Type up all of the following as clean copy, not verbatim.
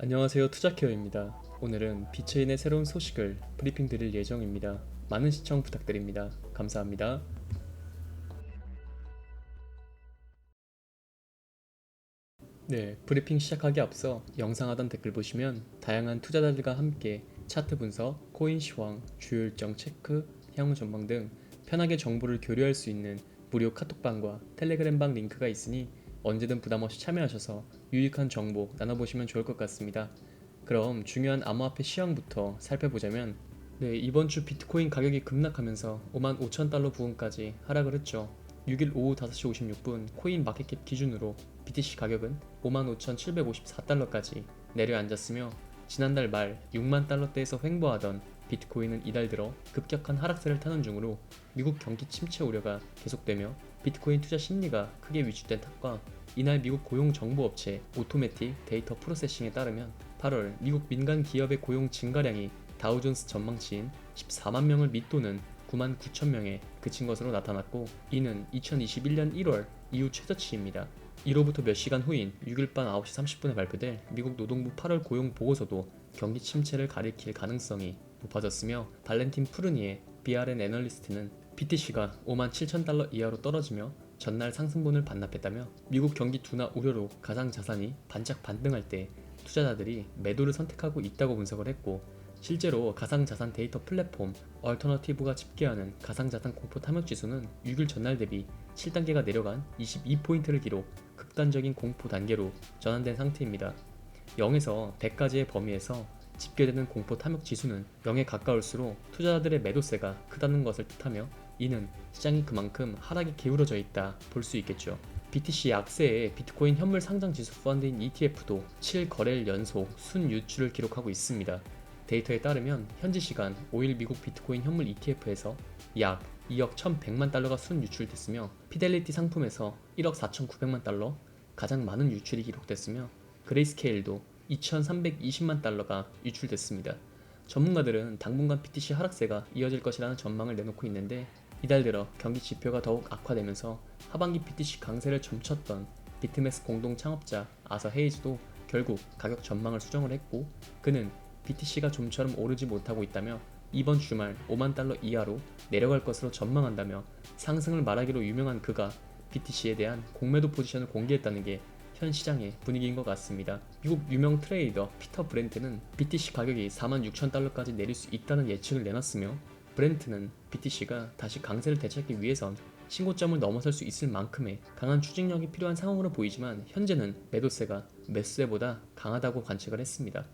안녕하세요, 투자케어입니다. 오늘은 비트코인의 새로운 소식을 브리핑 드릴 예정입니다. 많은 시청 부탁드립니다. 감사합니다. 네, 브리핑 시작하기 앞서 영상 하단 댓글 보시면 다양한 투자자들과 함께 차트 분석, 코인 시황, 주요 일정 체크, 향후 전망 등 편하게 정보를 교류할 수 있는 무료 카톡방과 텔레그램방 링크가 있으니 언제든 부담없이 참여하셔서 유익한 정보 나눠보시면 좋을 것 같습니다. 그럼 중요한 암호화폐 시황부터 살펴보자면 이번 주 비트코인 가격이 급락하면서 55,000달러 부근까지 하락을 했죠. 6일 오후 5시 56분 코인 마켓캡 기준으로 BTC 가격은 55,754달러까지 내려앉았으며 지난달 말 6만 달러대에서 횡보하던 비트코인은 이달 들어 급격한 하락세를 타는 중으로 미국 경기 침체 우려가 계속되며 비트코인 투자 심리가 크게 위축된 탓과 이날 미국 고용정보업체 오토매틱 데이터 프로세싱에 따르면 8월 미국 민간 기업의 고용 증가량이 다우존스 전망치인 14만 명을 밑도는 9만 9천 명에 그친 것으로 나타났고, 이는 2021년 1월 이후 최저치입니다. 이로부터 몇 시간 후인 6일 밤 9시 30분에 발표될 미국 노동부 8월 고용 보고서도 경기 침체를 가리킬 가능성이 높아졌으며, 발렌틴 푸르니에 BRN 애널리스트는 BTC가 5만 7천 달러 이하로 떨어지며 전날 상승분을 반납했다며, 미국 경기 둔화 우려로 가상 자산이 반짝 반등할 때 투자자들이 매도를 선택하고 있다고 분석을 했고, 실제로 가상자산 데이터 플랫폼 얼터너티브가 집계하는 가상자산 공포 탐욕 지수는 6일 전날 대비 7단계가 내려간 22포인트를 기록, 극단적인 공포 단계로 전환된 상태입니다. 0에서 100까지의 범위에서 집계되는 공포 탐욕 지수는 0에 가까울수록 투자자들의 매도세가 크다는 것을 뜻하며, 이는 시장이 그만큼 하락이 기울어져 있다 볼 수 있겠죠. BTC 약세의 비트코인 현물 상장 지수 펀드인 ETF도 7거래일 연속 순유출을 기록하고 있습니다. 데이터에 따르면 현지 시간 5일 미국 비트코인 현물 ETF에서 약 2억 1,100만 달러가 순유출됐으며, 피델리티 상품에서 1억 4,900만 달러, 가장 많은 유출이 기록됐으며, 그레이스케일도 2,320만 달러가 유출됐습니다. 전문가들은 당분간 BTC 하락세가 이어질 것이라는 전망을 내놓고 있는데, 이달 들어 경기 지표가 더욱 악화되면서 하반기 BTC 강세를 점쳤던 비트맥스 공동 창업자 아서 헤이즈도 결국 가격 전망을 수정을 했고, 그는 BTC가 좀처럼 오르지 못하고 있다며 이번 주말 5만 달러 이하로 내려갈 것으로 전망한다며, 상승을 말하기로 유명한 그가 BTC에 대한 공매도 포지션을 공개했다는 게 현 시장의 분위기인 것 같습니다. 미국 유명 트레이더 피터 브렌트는 BTC 가격이 4만 6천 달러까지 내릴 수 있다는 예측을 내놨으며, 브렌트는 BTC가 다시 강세를 되찾기 위해선 신고점을 넘어설 수 있을 만큼의 강한 추진력이 필요한 상황으로 보이지만, 현재는 매도세가 매수세보다 강하다고 관측을 했습니다.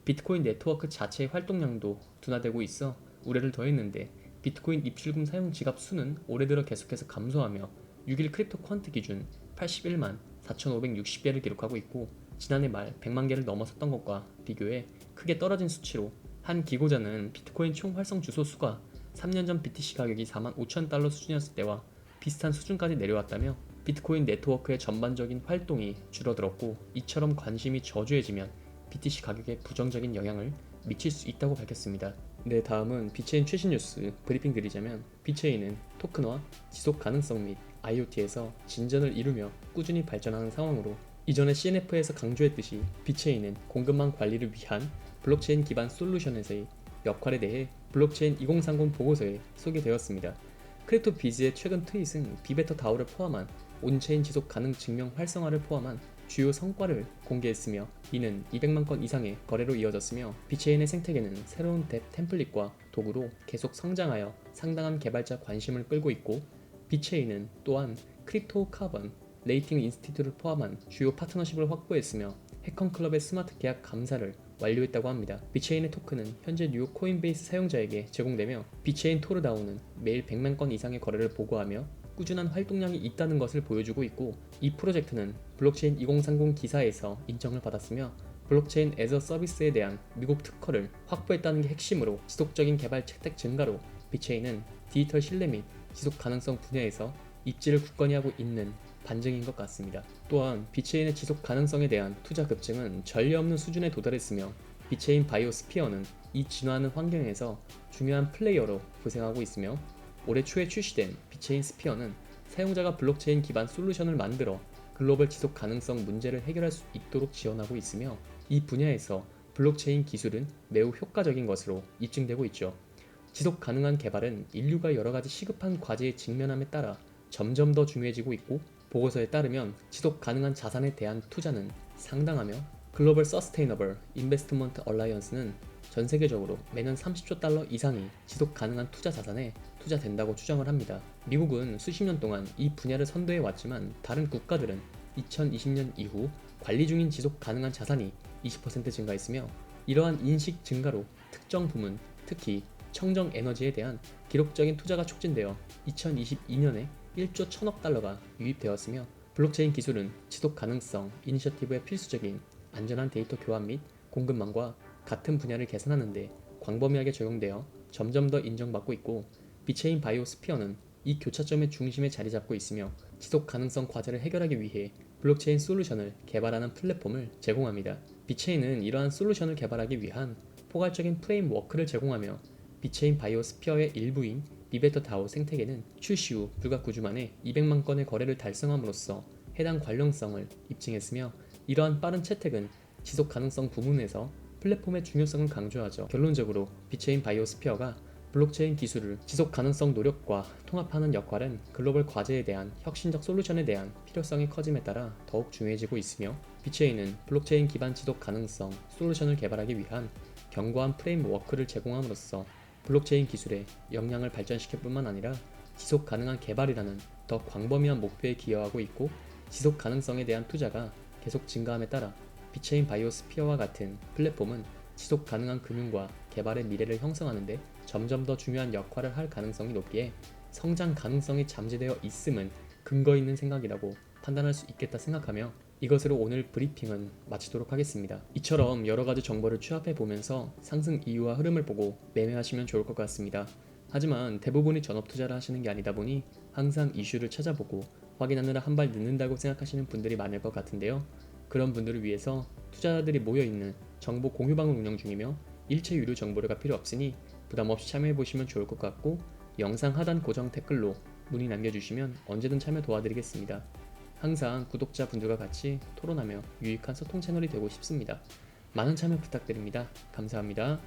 비트코인 네트워크 자체의 활동량도 둔화되고 있어 우려를 더했는데, 비트코인 입출금 사용 지갑 수는 올해 들어 계속해서 감소하며 6일 크립토 퀀트 기준 81만 4,560개를 기록하고 있고, 지난해 말 100만 개를 넘어섰던 것과 비교해 크게 떨어진 수치로, 한 기고자는 비트코인 총 활성 주소 수가 3년 전 BTC 가격이 4만 5천 달러 수준이었을 때와 비슷한 수준까지 내려왔다며, 비트코인 네트워크의 전반적인 활동이 줄어들었고, 이처럼 관심이 저조해지면 BTC 가격에 부정적인 영향을 미칠 수 있다고 밝혔습니다. 다음은 비체인 최신 뉴스 브리핑 드리자면, 비체인은 토큰화, 지속 가능성 및 IoT에서 진전을 이루며 꾸준히 발전하는 상황으로, 이전에 CNF에서 강조했듯이 비체인은 공급망 관리를 위한 블록체인 기반 솔루션에서의 역할에 대해 블록체인 2030 보고서에 소개되었습니다. 크립토 비즈의 최근 트윗은 비베터 다오를 포함한 온체인 지속 가능 증명 활성화를 포함한 주요 성과를 공개했으며, 이는 200만 건 이상의 거래로 이어졌으며, 비체인의 생태계는 새로운 뎁 템플릿과 도구로 계속 성장하여 상당한 개발자 관심을 끌고 있고, 비체인은 또한 크립토 카본, 레이팅 인스티튜트를 포함한 주요 파트너십을 확보했으며, 해컨클럽의 스마트 계약 감사를 완료했다고 합니다. 비체인의 토큰은 현재 뉴욕 코인베이스 사용자에게 제공되며, 비체인 토르다오는 매일 100만 건 이상의 거래를 보고하며 꾸준한 활동량이 있다는 것을 보여주고 있고, 이 프로젝트는 블록체인 2030 기사에서 인정을 받았으며, 블록체인 애저 서비스에 대한 미국 특허를 확보했다는 게 핵심으로, 지속적인 개발 채택 증가로 비체인은 디지털 신뢰 및 지속 가능성 분야에서 입지를 굳건히 하고 있는 반증인 것 같습니다. 또한 비체인의 지속 가능성에 대한 투자 급증은 전례 없는 수준에 도달했으며, 비체인 바이오스피어는 이 진화하는 환경에서 중요한 플레이어로 부생하고 있으며, 올해 초에 출시된 비체인 스피어는 사용자가 블록체인 기반 솔루션을 만들어 글로벌 지속 가능성 문제를 해결할 수 있도록 지원하고 있으며, 이 분야에서 블록체인 기술은 매우 효과적인 것으로 입증되고 있죠. 지속 가능한 개발은 인류가 여러 가지 시급한 과제에 직면함에 따라 점점 더 중요해지고 있고, 보고서에 따르면 지속 가능한 자산에 대한 투자는 상당하며 글로벌 서스테이너블 인베스트먼트 얼라이언스는 전 세계적으로 매년 30조 달러 이상이 지속 가능한 투자 자산에 투자된다고 추정을 합니다. 미국은 수십 년 동안 이 분야를 선도해 왔지만 다른 국가들은 2020년 이후 관리 중인 지속 가능한 자산이 20% 증가했으며, 이러한 인식 증가로 특정 부문, 특히 청정 에너지에 대한 기록적인 투자가 촉진되어 2022년에 1조 1천억 달러가 유입되었으며, 블록체인 기술은 지속 가능성 이니셔티브의 필수적인 안전한 데이터 교환 및 공급망과 같은 분야를 개선하는 데 광범위하게 적용되어 점점 더 인정받고 있고, 비체인 바이오스피어는 이 교차점의 중심에 자리 잡고 있으며 지속 가능성 과제를 해결하기 위해 블록체인 솔루션을 개발하는 플랫폼을 제공합니다. 비체인은 이러한 솔루션을 개발하기 위한 포괄적인 프레임워크를 제공하며, 비체인 바이오스피어의 일부인 비베터 다오 생태계는 출시 후 불과 9주 만에 200만 건의 거래를 달성함으로써 해당 관련성을 입증했으며, 이러한 빠른 채택은 지속 가능성 부문에서 플랫폼의 중요성을 강조하죠. 결론적으로 비체인 바이오스피어가 블록체인 기술을 지속 가능성 노력과 통합하는 역할은 글로벌 과제에 대한 혁신적 솔루션에 대한 필요성이 커짐에 따라 더욱 중요해지고 있으며, 비체인은 블록체인 기반 지속 가능성 솔루션을 개발하기 위한 견고한 프레임워크를 제공함으로써 블록체인 기술의 역량을 발전시킬 뿐만 아니라 지속 가능한 개발이라는 더 광범위한 목표에 기여하고 있고, 지속 가능성에 대한 투자가 계속 증가함에 따라 비체인 바이오스피어와 같은 플랫폼은 지속 가능한 금융과 개발의 미래를 형성하는 데 점점 더 중요한 역할을 할 가능성이 높기에 성장 가능성이 잠재되어 있음은 근거 있는 생각이라고 판단할 수 있겠다 생각하며, 이것으로 오늘 브리핑은 마치도록 하겠습니다. 이처럼 여러 가지 정보를 취합해 보면서 상승 이유와 흐름을 보고 매매하시면 좋을 것 같습니다. 하지만 대부분이 전업 투자를 하시는 게 아니다 보니 항상 이슈를 찾아보고 확인하느라 한 발 늦는다고 생각하시는 분들이 많을 것 같은데요. 그런 분들을 위해서 투자자들이 모여있는 정보 공유방을 운영 중이며 일체 유료 정보료가 필요 없으니 부담없이 참여해 보시면 좋을 것 같고, 영상 하단 고정 댓글로 문의 남겨주시면 언제든 참여 도와드리겠습니다. 항상 구독자분들과 같이 토론하며 유익한 소통 채널이 되고 싶습니다. 많은 참여 부탁드립니다. 감사합니다.